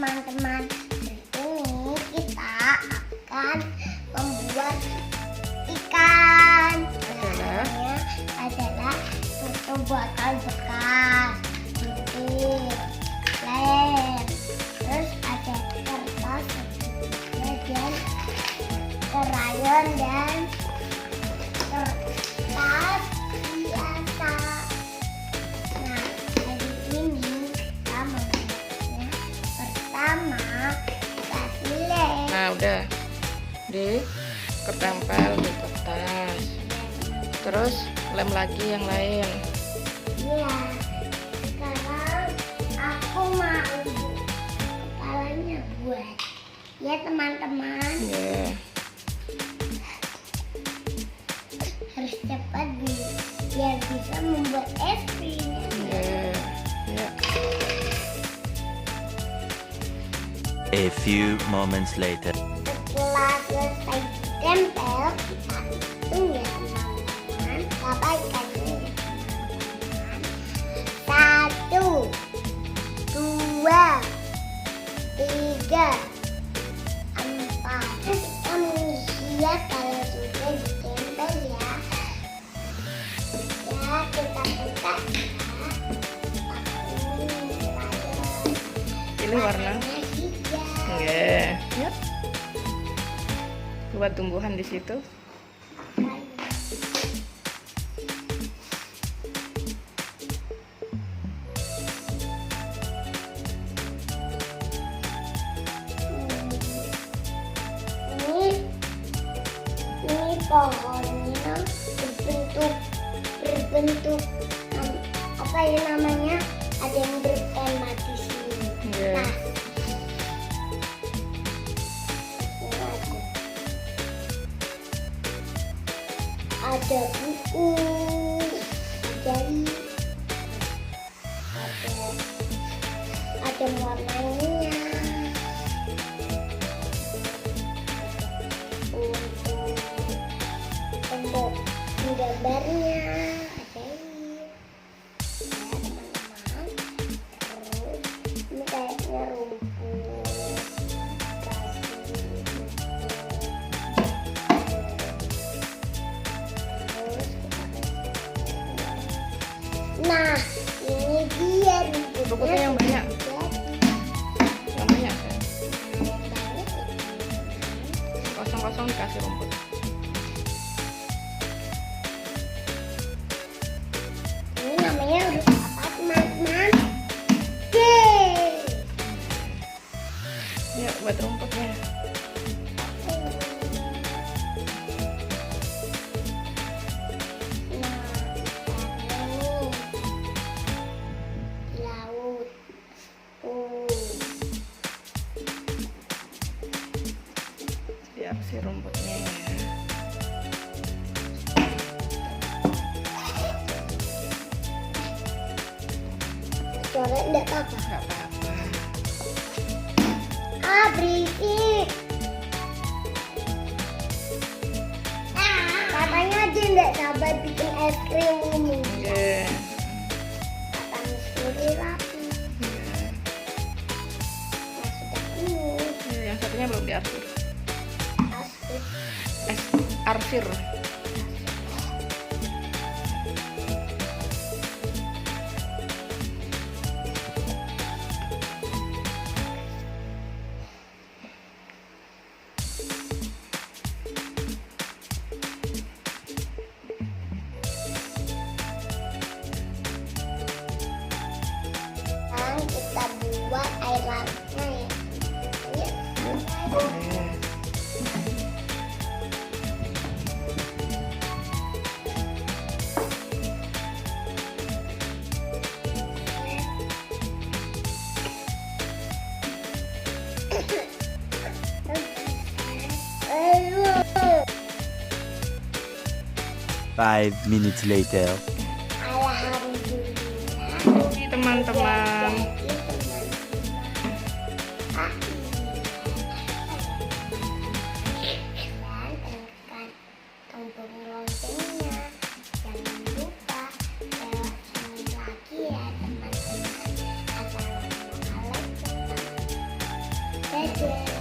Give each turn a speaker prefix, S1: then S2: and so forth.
S1: teman-teman. Ini kita akan membuat ikan. Namanya adalah tutup botol bekas, putih, lem, terus ada kertas, dan krayon dan kertas biasa. Nah, hari ini kita membuatnya. Pertama, kasih lem.
S2: Nah, udah ketempel di kertas. Terus lem lagi yang lain.
S1: Iya. Sekarang aku mau kepalanya buat. Ya teman-teman.
S2: Yeah.
S1: Harus cepat biar bisa membuat es krim.
S2: Yeah. Yeah.
S3: A few moments later.
S1: Setelah selesai ditempel, kita hitung ya teman-teman. Berapa ikannya ya teman-teman? 1, 2, 3, 4. Kita melihat kalau sudah ditempel ya. Ya, kita buka ya.
S2: Pilih warna. Yeah. Ya. Buat tumbuhan di situ.
S1: Ini pohonnya berbentuk apa ya namanya? Ada yang bertema di sini.
S2: Yeah.
S1: Nah, ada buku, dari, ada warnanya, untuk gambarnya, ada ini, ya teman-teman. Terus ini kayaknya rumput. Nah, ini dia
S2: Rumputnya yang banyak. Yang banyak kan? Kosong-kosong dikasih rumput.
S1: Ini namanya huruf apa teman-teman? D.
S2: Ya, buat rumputnya. Siap si rumputnya ya.
S1: Coret enggak apa-apa.
S2: Nggak apa-apa.
S1: Ah, berisik. Katanya aja enggak sabar bikin es krim ini.
S2: Yeah.
S1: Kata misteri rapi.
S2: Yeah.
S1: Nah, sudah penuh.
S2: Ya, yang satunya belum diarsir.
S1: Asik.
S2: Arsir.
S1: Sekarang kita buat air lautnya ya. Ayo.
S2: Yeah.
S1: Ayo.
S3: 5 minutes later.
S1: Alhamdulillah.
S2: Ini teman-teman.
S1: Tombol loncengnya, jangan lupa lewat sini lagi ya teman-teman. Assalamualaikum. Dadah.